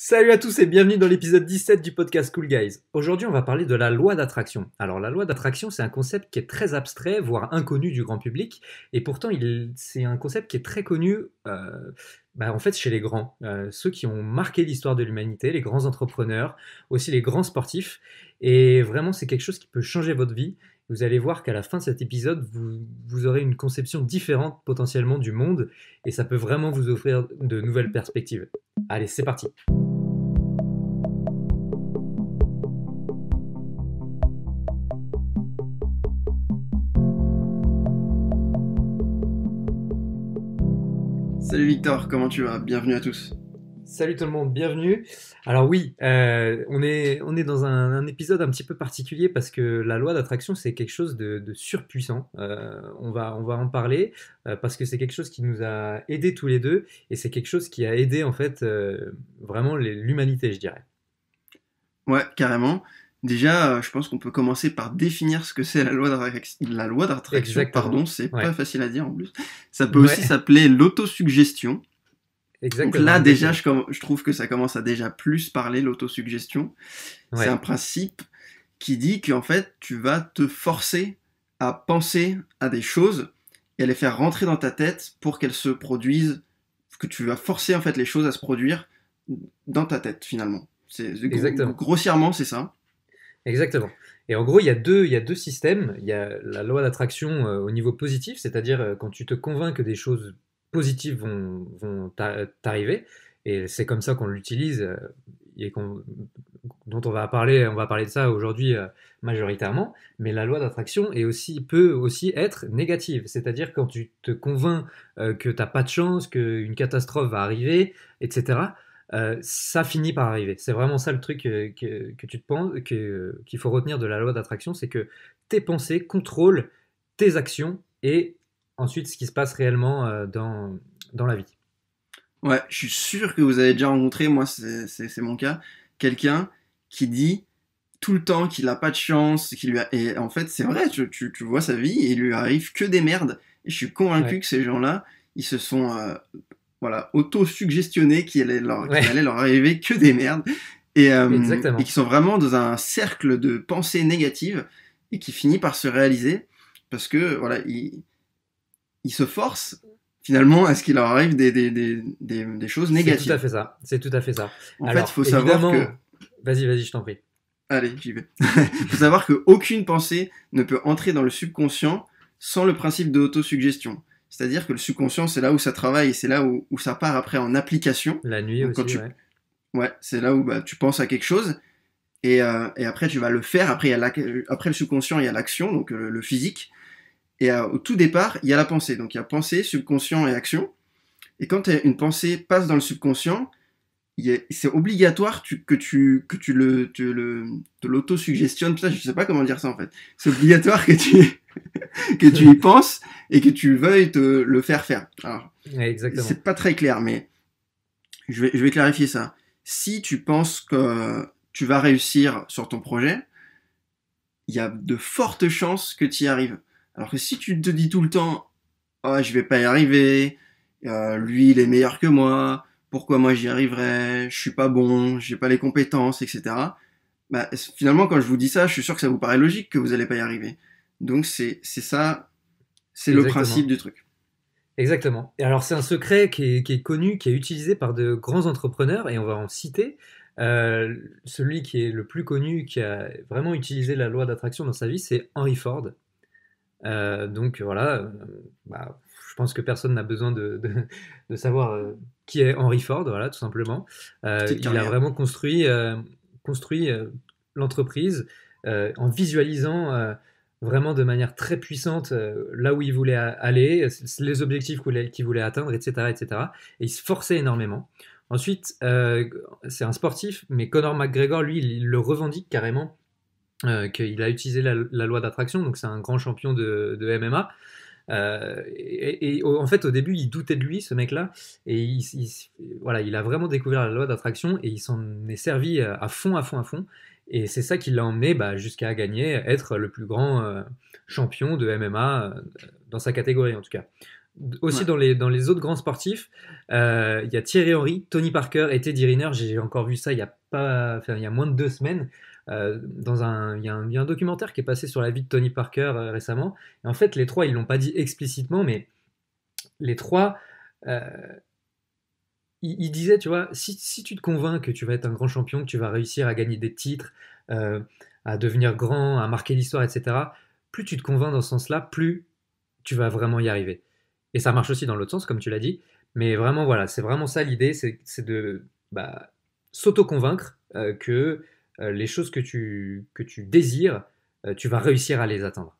Salut à tous et bienvenue dans l'épisode 17 du podcast Cool Guys. Aujourd'hui, on va parler de la loi d'attraction. Alors, la loi d'attraction, c'est un concept qui est très abstrait, voire inconnu du grand public, et pourtant, c'est un concept qui est très connu, en fait, chez les grands, ceux qui ont marqué l'histoire de l'humanité, les grands entrepreneurs, aussi les grands sportifs, et vraiment, c'est quelque chose qui peut changer votre vie. Vous allez voir qu'à la fin de cet épisode, vous aurez une conception différente potentiellement du monde, et ça peut vraiment vous offrir de nouvelles perspectives. Allez, c'est parti. Salut Victor, comment tu vas? Bienvenue à tous. Salut tout le monde, bienvenue. Alors oui, on est dans un épisode un petit peu particulier parce que la loi d'attraction c'est quelque chose de surpuissant. On va en parler parce que c'est quelque chose qui nous a aidés tous les deux et c'est quelque chose qui a aidé en fait vraiment l'humanité, je dirais. Ouais, carrément. Déjà, je pense qu'on peut commencer par définir ce que c'est la loi d'attraction, pardon, Exactement. c'est Ouais. pas facile à dire en plus. Ça peut aussi Ouais, s'appeler l'autosuggestion. Donc exactement, là, déjà, exactement. je trouve que ça commence à déjà plus parler, l'autosuggestion. C'est un Ouais, principe qui dit qu'en fait, tu vas te forcer à penser à des choses et à les faire rentrer dans ta tête pour qu'elles se produisent, que tu vas forcer en fait les choses à se produire dans ta tête finalement. exactement. Grossièrement, c'est ça. Exactement. Et en gros, il y a deux systèmes. Il y a la loi d'attraction au niveau positif, c'est-à-dire quand tu te convaincs que des choses positives vont t'arriver, et c'est comme ça qu'on l'utilise, et dont on va parler de ça aujourd'hui majoritairement, mais la loi d'attraction peut aussi être négative, c'est-à-dire quand tu te convaincs que tu n'as pas de chance, qu'une catastrophe va arriver, etc. Ça finit par arriver. C'est vraiment ça le truc que tu te penses, qu'il faut retenir de la loi d'attraction, c'est que tes pensées contrôlent tes actions et ensuite ce qui se passe réellement dans la vie. Ouais, je suis sûr que vous avez déjà rencontré, moi c'est mon cas, quelqu'un qui dit tout le temps qu'il a pas de chance, et en fait c'est vrai, tu vois sa vie et il lui arrive que des merdes. Et je suis convaincu Ouais, que ces gens-là, ils se sont voilà, auto-suggestionnés qu'il allait ouais, leur arriver que des merdes et qui exactement. sont vraiment dans un cercle de pensées négatives et qui finit par se réaliser parce que voilà, ils se forcent finalement à ce qu'il leur arrive des choses C'est tout à négatives. fait ça. C'est tout à fait ça. En fait, il Alors, faut savoir que... évidemment, vas-y, je t'en prie. Allez, j'y vais. Il faut savoir qu'aucune pensée ne peut entrer dans le subconscient sans le principe de l'autosuggestion. C'est-à-dire que le subconscient, c'est là où ça travaille et c'est là où ça part après en application. La nuit Donc quand aussi, tu... ouais. Ouais, c'est là où bah, tu penses à quelque chose et après tu vas le faire. Après, après le subconscient, il y a l'action, donc le physique. Et au tout départ, il y a la pensée. Donc il y a pensée, subconscient et action. Et quand une pensée passe dans le subconscient, c'est obligatoire que tu te l'auto-suggestionnes. Putain, je sais pas comment dire ça en fait. C'est obligatoire que tu y penses et que tu veuilles te le faire faire. Alors, Ouais, exactement. c'est pas très clair, mais je vais clarifier ça. Si tu penses que tu vas réussir sur ton projet, il y a de fortes chances que tu y arrives. Alors que si tu te dis tout le temps, oh, je vais pas y arriver, lui il est meilleur que moi, pourquoi moi j'y arriverais, je suis pas bon, j'ai pas les compétences, etc. Bah, finalement, quand je vous dis ça, je suis sûr que ça vous paraît logique que vous allez pas y arriver. Donc c'est ça, c'est le principe Exactement. du truc. Exactement. Et alors, c'est un secret qui est connu, qui est utilisé par de grands entrepreneurs, et on va en citer. Celui qui est le plus connu, qui a vraiment utilisé la loi d'attraction dans sa vie, c'est Henry Ford. Donc voilà, je pense que personne n'a besoin de savoir qui est Henry Ford, voilà, tout simplement. Petite Il a carrière. vraiment construit l'entreprise en visualisant vraiment de manière très puissante là où il voulait aller, les objectifs qu'il voulait atteindre, etc., etc. Et cetera. Et il se forçait énormément. Ensuite, c'est un sportif, mais Conor McGregor, lui, il le revendique carrément qu'il a utilisé la loi d'attraction, donc c'est un grand champion de MMA. En fait, au début, il doutait de lui, ce mec-là, et voilà, il a vraiment découvert la loi d'attraction et il s'en est servi à fond, à fond, à fond. Et c'est ça qui l'a emmené jusqu'à gagner, être le plus grand champion de MMA dans sa catégorie en tout cas. Aussi Ouais. dans les autres grands sportifs, il y a Thierry Henry, Tony Parker et Teddy Riner. J'ai encore vu ça il y a pas, enfin, il y a moins de 2 semaines. Il y a un documentaire qui est passé sur la vie de Tony Parker récemment. Et en fait, les trois, ils l'ont pas dit explicitement, mais les trois, euh, ils disaient, tu vois, si tu te convaincs que tu vas être un grand champion, que tu vas réussir à gagner des titres, euh, à devenir grand, à marquer l'histoire, etc., plus tu te convaincs dans ce sens-là, plus tu vas vraiment y arriver. Et ça marche aussi dans l'autre sens, comme tu l'as dit. Mais vraiment, voilà, c'est vraiment ça l'idée, c'est de bah, s'auto-convaincre que les choses que tu désires, tu vas réussir à les atteindre.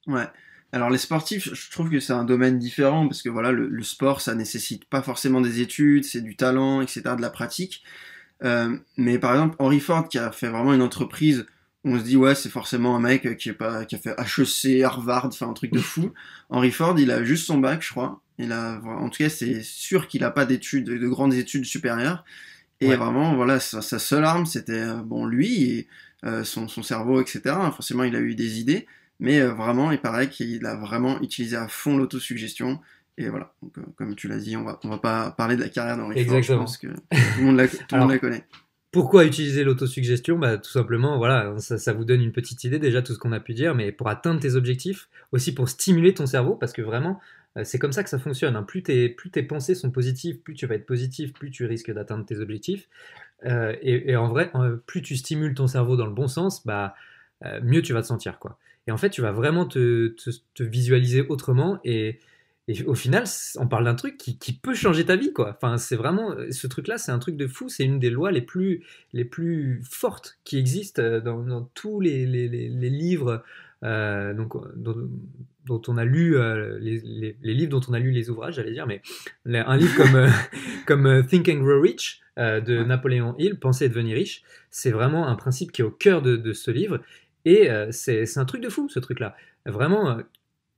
Ouais. Alors les sportifs, je trouve que c'est un domaine différent parce que voilà, le sport, ça nécessite pas forcément des études, c'est du talent, etc., de la pratique. Mais par exemple, Henry Ford qui a fait vraiment une entreprise, on se dit ouais, c'est forcément un mec qui a fait HEC, Harvard, enfin un truc de fou. Henry Ford, il a juste son bac, je crois. En tout cas, c'est sûr qu'il a pas d'études, de grandes études supérieures. Et Ouais, vraiment, voilà, sa seule arme, c'était bon lui et son cerveau, etc. Forcément, il a eu des idées, mais vraiment, il paraît qu'il a vraiment utilisé à fond l'autosuggestion. Et voilà, donc, comme tu l'as dit, on va pas parler de la carrière d'Henry Ford, je pense exactement. que tout le monde la Alors, connaît. pourquoi utiliser l'autosuggestion? Bah, tout simplement, voilà, ça vous donne une petite idée déjà tout ce qu'on a pu dire, mais pour atteindre tes objectifs, aussi pour stimuler ton cerveau, parce que vraiment, c'est comme ça que ça fonctionne, hein. Plus tes pensées sont positives, plus tu vas être positif, plus tu risques d'atteindre tes objectifs. Et en vrai, plus tu stimules ton cerveau dans le bon sens, bah, mieux tu vas te sentir, quoi. Et en fait, tu vas vraiment te visualiser autrement. Et au final, on parle d'un truc qui peut changer ta vie, quoi. Enfin, c'est vraiment, ce truc-là, c'est un truc de fou. C'est une des lois les plus fortes qui existent dans tous les livres donc, dont on a lu, les livres dont on a lu les ouvrages, j'allais dire, mais un livre comme Think and Grow Rich de Ouais. Napoléon Hill, Penser et devenir riche, c'est vraiment un principe qui est au cœur de ce livre. Et c'est un truc de fou, ce truc-là. Vraiment,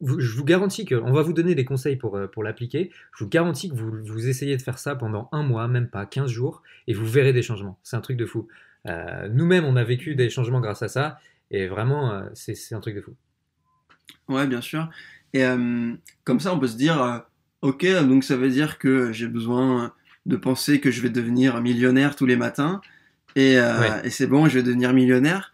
je vous garantis qu'on va vous donner des conseils pour l'appliquer. Je vous garantis que vous essayez de faire ça pendant un mois, même pas 15 jours, et vous verrez des changements. C'est un truc de fou. Nous-mêmes, on a vécu des changements grâce à ça, et vraiment, c'est un truc de fou. Ouais, bien sûr. Et comme ça, on peut se dire, ok, donc ça veut dire que j'ai besoin de penser que je vais devenir millionnaire tous les matins, Ouais, et c'est bon, je vais devenir millionnaire.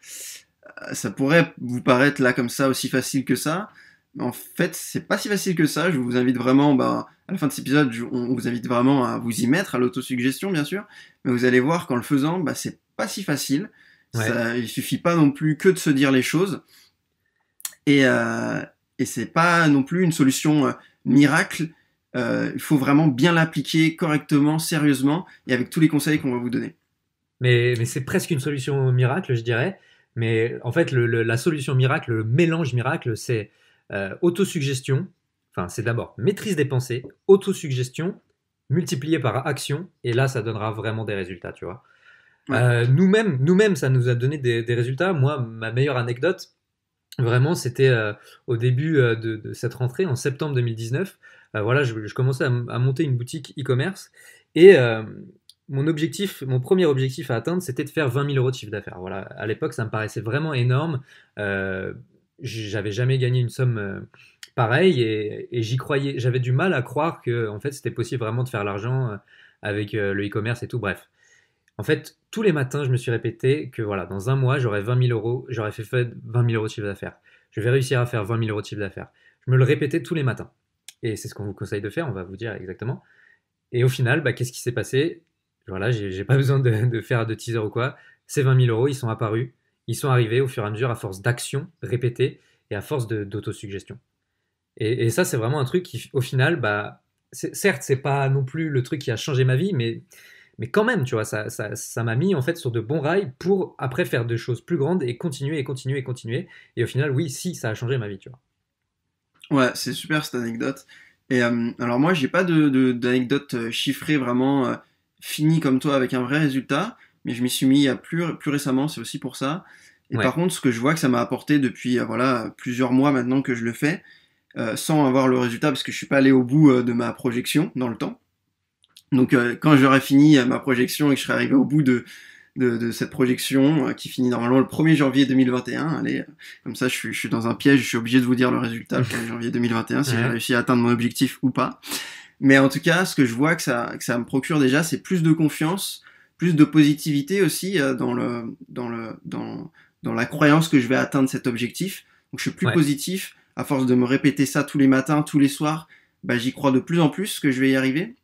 Ça pourrait vous paraître là comme ça aussi facile que ça. Mais en fait, c'est pas si facile que ça. Je vous invite vraiment, bah, à la fin de cet épisode, on vous invite vraiment à vous y mettre, à l'autosuggestion, bien sûr. Mais vous allez voir qu'en le faisant, bah, c'est pas si facile. ouais. Il suffit pas non plus que de se dire les choses. Et, euh, et c'est pas non plus une solution miracle. Il faut vraiment bien l'appliquer correctement, sérieusement, et avec tous les conseils qu'on va vous donner. Mais c'est presque une solution miracle, je dirais. Mais en fait, la solution miracle, le mélange miracle, c'est autosuggestion. Enfin, c'est d'abord maîtrise des pensées, autosuggestion, multiplié par action. Et là, ça donnera vraiment des résultats, tu vois. Ouais, Nous-mêmes, ça nous a donné des résultats. Moi, ma meilleure anecdote, vraiment, c'était au début de cette rentrée, en septembre 2019. Voilà, je commençais à monter une boutique e-commerce. Et mon premier objectif à atteindre, c'était de faire 20 000 euros de chiffre d'affaires. Voilà, à l'époque, ça me paraissait vraiment énorme. Euh, J'avais jamais gagné une somme pareille et j'y croyais. J'avais du mal à croire que en fait, c'était possible vraiment de faire l'argent avec le e-commerce et tout. Bref. En fait, tous les matins, je me suis répété que voilà, dans un mois, j'aurais 20 000 euros, j'aurais fait 20 000 euros de chiffre d'affaires. Je vais réussir à faire 20 000 euros de chiffre d'affaires. Je me le répétais tous les matins. Et c'est ce qu'on vous conseille de faire, on va vous dire exactement. Et au final, bah, qu'est-ce qui s'est passé? Voilà, j'ai pas besoin de faire de teaser ou quoi. Ces 20 000 euros, ils sont apparus, ils sont arrivés au fur et à mesure à force d'action répétée et à force d'autosuggestion. Et ça, c'est vraiment un truc qui, au final, bah, certes, c'est pas non plus le truc qui a changé ma vie, mais quand même, tu vois, ça m'a mis en fait sur de bons rails pour après faire de choses plus grandes et continuer et continuer et continuer. Et au final, oui, si, ça a changé ma vie, tu vois. ouais, c'est super cette anecdote. Et alors moi, j'ai pas d'anecdote chiffrée vraiment finie comme toi avec un vrai résultat, mais je m'y suis mis plus récemment, c'est aussi pour ça. Et par Ouais, contre, ce que je vois que ça m'a apporté depuis voilà plusieurs mois maintenant que je le fais, sans avoir le résultat parce que je suis pas allé au bout de ma projection dans le temps. Donc quand j'aurai fini ma projection et que je serai arrivé au bout de cette projection qui finit normalement le 1er janvier 2021. Allez, comme ça, je suis dans un piège, je suis obligé de vous dire le résultat le 1er janvier 2021, si j'ai réussi à atteindre mon objectif ou pas. Mais en tout cas, ce que je vois que ça me procure déjà, c'est plus de confiance, plus de positivité aussi dans la croyance que je vais atteindre cet objectif. Donc je suis plus positif, à force de me répéter ça tous les matins, tous les soirs, bah, j'y crois de plus en plus que je vais y arriver.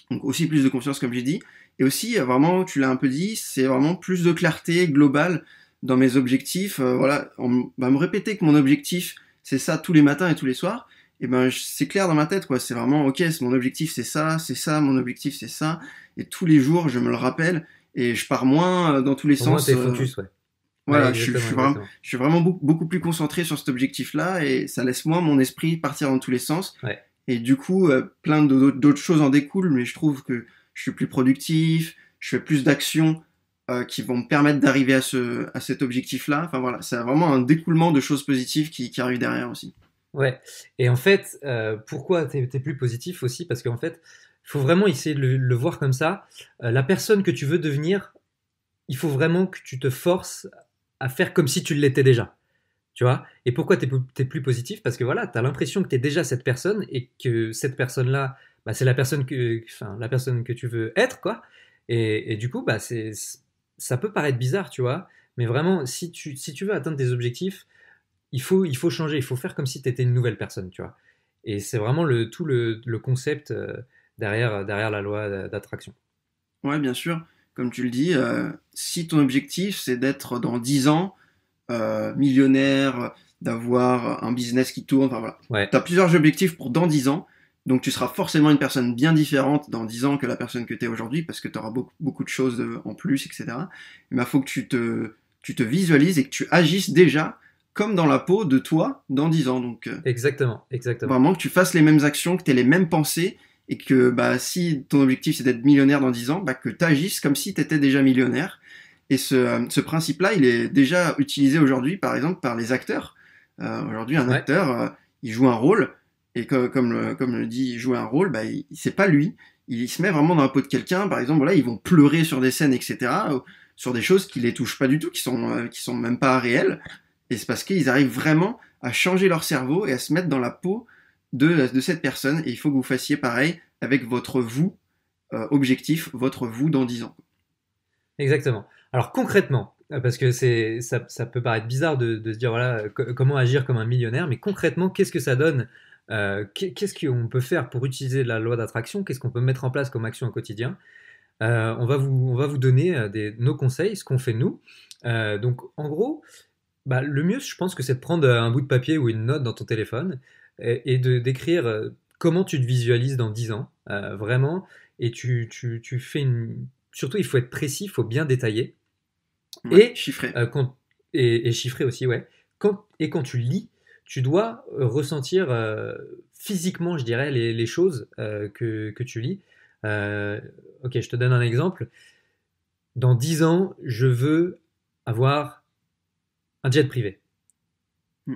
Donc aussi plus de confiance comme j'ai dit. Et aussi, vraiment, tu l'as un peu dit, c'est vraiment plus de clarté globale dans mes objectifs. Voilà, on va me répéter que mon objectif, c'est ça tous les matins et tous les soirs. Et ben, c'est clair dans ma tête, quoi. C'est vraiment, ok, mon objectif, c'est ça, mon objectif, c'est ça. Et tous les jours, je me le rappelle. Et je pars moins dans tous les Au sens. moins, t'es focus, ouais. Voilà, Ouais, je suis vraiment beaucoup plus concentré sur cet objectif-là. Et ça laisse moins mon esprit partir dans tous les sens. Ouais. Et du coup, plein d'autres choses en découlent. Mais je trouve que je suis plus productif, je fais plus d'actions qui vont me permettre d'arriver à cet objectif-là. Enfin voilà, c'est vraiment un découlement de choses positives qui arrivent derrière aussi. Ouais, et en fait, pourquoi t'es plus positif aussi? Parce qu'en fait, il faut vraiment essayer de le voir comme ça. La personne que tu veux devenir, il faut vraiment que tu te forces à faire comme si tu l'étais déjà. Tu vois? Et pourquoi t'es plus positif? Parce que voilà, t'as l'impression que t'es déjà cette personne et que cette personne-là, bah, c'est la personne la personne que tu veux être, quoi. Et du coup, bah, ça peut paraître bizarre, tu vois. Mais vraiment, si tu veux atteindre tes objectifs, il faut changer, il faut faire comme si tu étais une nouvelle personne, tu vois. Et c'est vraiment tout le concept derrière la loi d'attraction. Ouais, bien sûr. Comme tu le dis, si ton objectif, c'est d'être dans 10 ans millionnaire, d'avoir un business qui tourne, enfin voilà. Ouais. Tu as plusieurs objectifs pour dans 10 ans. Donc tu seras forcément une personne bien différente dans 10 ans que la personne que tu es aujourd'hui, parce que tu auras beaucoup de choses en plus, etc. Mais il faut que tu te visualises et que tu agisses déjà comme dans la peau de toi dans 10 ans. Donc, exactement. Vraiment que tu fasses les mêmes actions, que tu aies les mêmes pensées, et que bah, si ton objectif c'est d'être millionnaire dans 10 ans, bah, que tu agisses comme si tu étais déjà millionnaire. Et ce principe-là, il est déjà utilisé aujourd'hui, par exemple, par les acteurs. Aujourd'hui, un acteur, il joue un rôle, et comme le dit, il joue un rôle, bah, c'est pas lui. Il se met vraiment dans la peau de quelqu'un. Par exemple, voilà, ils vont pleurer sur des scènes, etc., sur des choses qui les touchent pas du tout, qui sont même pas réelles. Et c'est parce qu'ils arrivent vraiment à changer leur cerveau et à se mettre dans la peau de cette personne. Et il faut que vous fassiez pareil avec votre vous objectif, votre vous dans 10 ans. Exactement. Alors concrètement, parce que ça peut paraître bizarre de se dire voilà comment agir comme un millionnaire, mais concrètement, qu'est-ce que ça donne? Qu'est-ce qu'on peut faire pour utiliser la loi d'attraction? Qu'est-ce qu'on peut mettre en place comme action au quotidien? On va vous donner nos conseils, ce qu'on fait nous. Donc en gros, bah, le mieux, je pense que c'est de prendre un bout de papier ou une note dans ton téléphone et de d'écrire comment tu te visualises dans 10 ans, vraiment. Et tu fais une. Surtout, il faut être précis, il faut bien détailler. Ouais, Et, chiffré. et chiffré aussi, ouais. Quand tu lis, tu dois ressentir physiquement, je dirais, les choses que tu lis. Ok, je te donne un exemple. Dans 10 ans, je veux avoir un jet privé. Mm.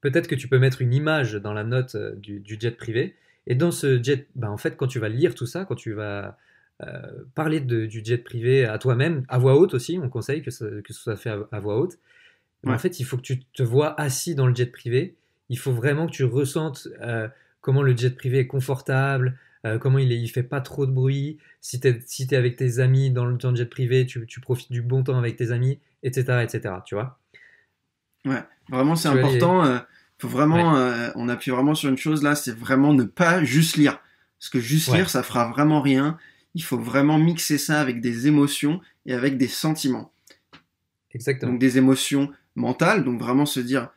Peut-être que tu peux mettre une image dans la note du jet privé. Et dans ce jet, bah, en fait, quand tu vas lire tout ça, quand tu vas parler du jet privé à toi-même, à voix haute aussi, on conseille que ce soit fait à voix haute. Mais Ouais. en fait, il faut que tu te vois assis dans le jet privé. Il faut vraiment que tu ressentes comment le jet privé est confortable, comment il fait pas trop de bruit. Si tu es avec tes amis dans le jet privé, tu profites du bon temps avec tes amis, etc. etc. Tu vois? Ouais, vraiment c'est Tu vas aller. important. Faut Ouais, vraiment, on appuie vraiment sur une chose là, c'est vraiment ne pas juste lire. Parce que juste ouais, lire, ça fera vraiment rien. Il faut vraiment mixer ça avec des émotions et avec des sentiments. Donc exactement. des émotions mentales, donc vraiment se dire,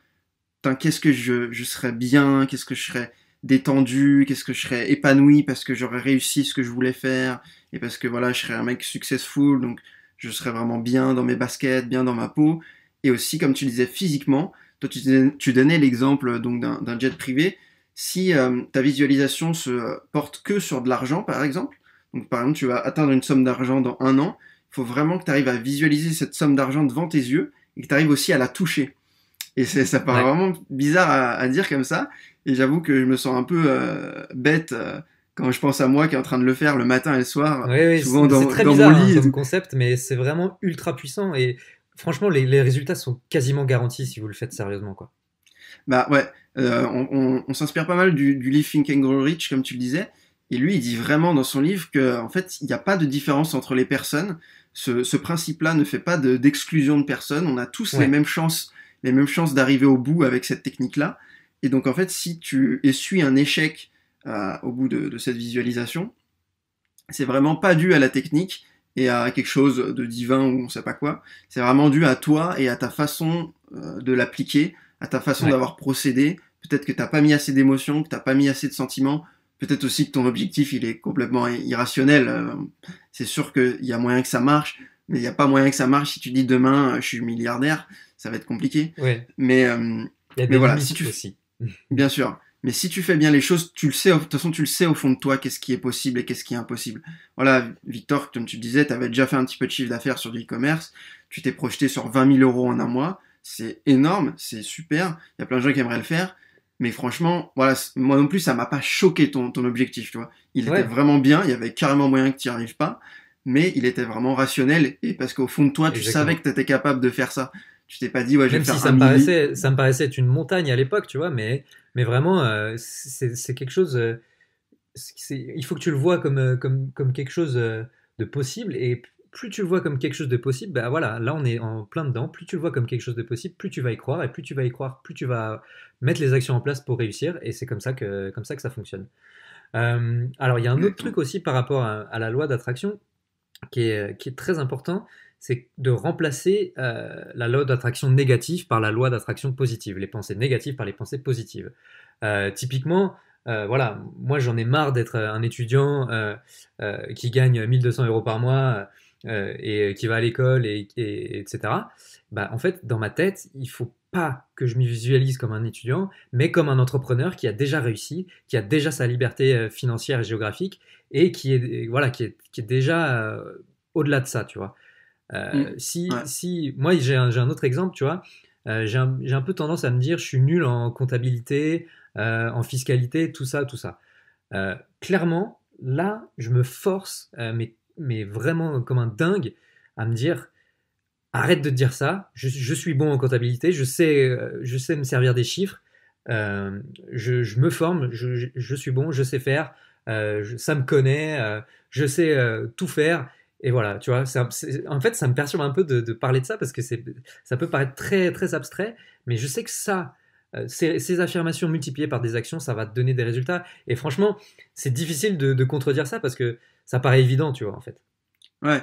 putain, qu'est-ce que je serais bien, qu'est-ce que je serais détendu, qu'est-ce que je serais épanoui parce que j'aurais réussi ce que je voulais faire et parce que voilà, je serais un mec successful, donc je serais vraiment bien dans mes baskets, bien dans ma peau. Et aussi, comme tu disais, physiquement, toi tu donnais l'exemple donc d'un jet privé. Si ta visualisation se porte que sur de l'argent, par exemple, donc par exemple tu vas atteindre une somme d'argent dans un an, il faut vraiment que tu arrives à visualiser cette somme d'argent devant tes yeux et que tu arrives aussi à la toucher. Et ça paraît Ouais, vraiment bizarre à dire comme ça. Et j'avoue que je me sens un peu bête quand je pense à moi qui est en train de le faire le matin et le soir, Oui, oui, souvent c'est très dans mon bizarre hein, lit et comme tout. concept, mais c'est vraiment ultra puissant et franchement, les résultats sont quasiment garantis si vous le faites sérieusement, quoi. Bah ouais, on s'inspire pas mal du livre Think and Grow Rich, comme tu le disais. Et lui, il dit vraiment dans son livre que, en fait, il n'y a pas de différence entre les personnes. Ce principe-là ne fait pas d'exclusion de personne. On a tous Ouais, les mêmes chances d'arriver au bout avec cette technique-là. Et donc, en fait, si tu essuies un échec au bout de cette visualisation, c'est vraiment pas dû à la technique et à quelque chose de divin ou on sait pas quoi. C'est vraiment dû à toi et à ta façon de l'appliquer, à ta façon ouais, d'avoir procédé. Peut-être que t'as pas mis assez d'émotions, que t'as pas mis assez de sentiments. Peut-être aussi que ton objectif il est complètement irrationnel. C'est sûr qu'il y a moyen que ça marche, mais il n'y a pas moyen que ça marche si tu dis demain je suis milliardaire, ça va être compliqué. ouais. Mais, Il y a mais des voilà, si limites tu, aussi. bien sûr. Mais si tu fais bien les choses, tu le sais, de toute façon, tu le sais au fond de toi, qu'est-ce qui est possible et qu'est-ce qui est impossible. Voilà, Victor, comme tu le disais, tu avais déjà fait un petit peu de chiffre d'affaires sur du e-commerce, tu t'es projeté sur 20 000 euros en un mois, c'est énorme, c'est super, il y a plein de gens qui aimeraient le faire, mais franchement, voilà, moi non plus, ça m'a pas choqué ton objectif, tu vois. Il était Ouais, vraiment bien, il y avait carrément moyen que tu n'y arrives pas, mais il était vraiment rationnel, et parce qu'au fond de toi, tu savais que exactement. tu étais capable de faire ça. Tu t'es pas dit, ouais, je vais Même si faire un milli. ça me paraissait être une montagne à l'époque, tu vois, mais vraiment, c'est quelque chose. Il faut que tu le vois comme quelque chose de possible, et plus tu le vois comme quelque chose de possible, bah voilà, là on est en plein dedans. Plus tu le vois comme quelque chose de possible, plus tu vas y croire, et plus tu vas y croire, plus tu vas mettre les actions en place pour réussir, et c'est comme ça que ça fonctionne. Alors il y a un autre Exactement. truc aussi par rapport à la loi d'attraction qui est très important, c'est de remplacer la loi d'attraction négative par la loi d'attraction positive, les pensées négatives par les pensées positives. Typiquement, voilà, moi j'en ai marre d'être un étudiant qui gagne 1 200 € par mois et qui va à l'école, etc. Bah, en fait, dans ma tête, il faut pas que je m'y visualise comme un étudiant, mais comme un entrepreneur qui a déjà réussi, qui a déjà sa liberté financière et géographique, et voilà, qui est déjà au-delà de ça, tu vois. Mm. Ouais. Moi, j'ai un autre exemple, tu vois. J'ai un peu tendance à me dire, je suis nul en comptabilité, en fiscalité, tout ça, tout ça. Clairement, là, je me force, mais vraiment comme un dingue, à me dire, arrête de te dire ça. Je suis bon en comptabilité, je sais me servir des chiffres. Je me forme, je suis bon, je sais faire, ça me connaît, je sais tout faire. Et voilà, tu vois, en fait, ça me perturbe un peu de parler de ça parce que ça peut paraître très, très abstrait, mais je sais que ça, ces affirmations multipliées par des actions, ça va te donner des résultats. Et franchement, c'est difficile de contredire ça parce que ça paraît évident, tu vois, en fait. Ouais,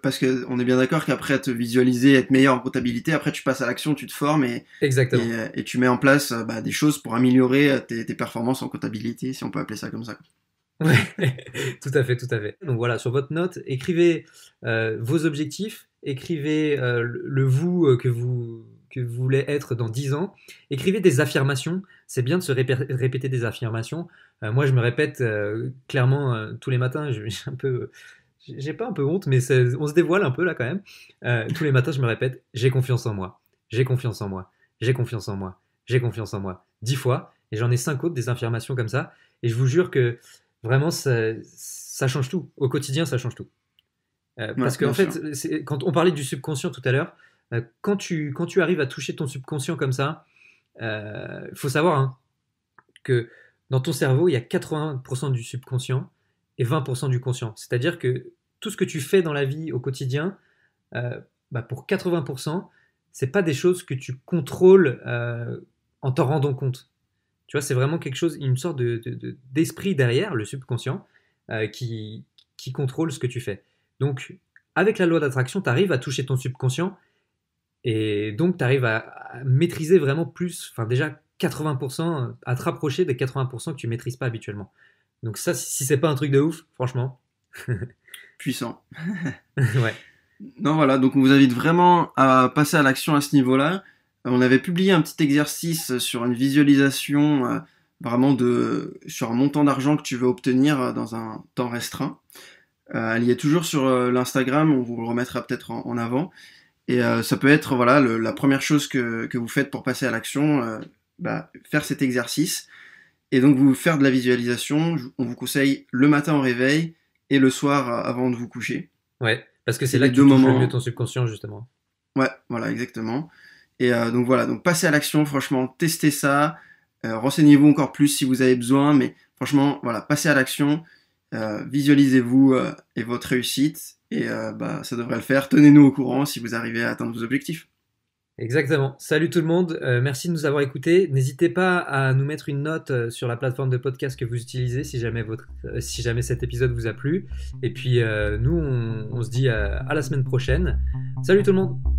parce que on est bien d'accord qu'après te visualiser, être meilleur en comptabilité, après tu passes à l'action, tu te formes Exactement. et tu mets en place bah, des choses pour améliorer tes performances en comptabilité, si on peut appeler ça comme ça. Ouais, tout à fait, tout à fait. Donc voilà, sur votre note, écrivez vos objectifs, écrivez le vous que vous voulez être dans 10 ans, écrivez des affirmations. C'est bien de se répéter des affirmations. Moi, je me répète clairement tous les matins. J'ai un peu, j'ai pas un peu honte, mais on se dévoile un peu là quand même. Tous les matins, je me répète, j'ai confiance en moi, j'ai confiance en moi, j'ai confiance en moi, j'ai confiance en moi. 10 fois, et j'en ai 5 autres des affirmations comme ça. Et je vous jure que vraiment, ça change tout. Au quotidien, ça change tout. Ouais, Parce qu'en bien sûr. fait, quand on parlait du subconscient tout à l'heure, quand tu arrives à toucher ton subconscient comme ça, il faut savoir hein, que dans ton cerveau, il y a 80% du subconscient et 20% du conscient. C'est-à-dire que tout ce que tu fais dans la vie au quotidien, bah pour 80%, c'est pas des choses que tu contrôles en t'en rendant compte. Tu vois, c'est vraiment quelque chose, une sorte d'esprit derrière, le subconscient, euh, qui, qui contrôle ce que tu fais. Donc, avec la loi d'attraction, tu arrives à toucher ton subconscient et donc tu arrives à maîtriser vraiment plus, enfin déjà 80%, à te rapprocher des 80% que tu maîtrises pas habituellement. Donc ça, si c'est pas un truc de ouf, franchement, Puissant. ouais, Non, voilà, donc on vous invite vraiment à passer à l'action à ce niveau-là. On avait publié un petit exercice sur une visualisation vraiment sur un montant d'argent que tu veux obtenir dans un temps restreint. Elle y est toujours sur l'Instagram, on vous le remettra peut-être en avant. Et ça peut être voilà la première chose que vous faites pour passer à l'action, bah, faire cet exercice. Et donc, vous faire de la visualisation, on vous conseille le matin au réveil et le soir avant de vous coucher. Ouais, parce que c'est C'est là les que deux tu touches le moments. mieux ton subconscient, justement. Ouais, voilà, exactement. Et donc voilà, donc passez à l'action, franchement, testez ça. Renseignez-vous encore plus si vous avez besoin, mais franchement, voilà, passez à l'action. Visualisez-vous et votre réussite, et bah, ça devrait le faire. Tenez-nous au courant si vous arrivez à atteindre vos objectifs. Exactement. Salut tout le monde. Merci de nous avoir écoutés. N'hésitez pas à nous mettre une note sur la plateforme de podcast que vous utilisez si jamais cet épisode vous a plu. Et puis nous, on se dit à la semaine prochaine. Salut tout le monde.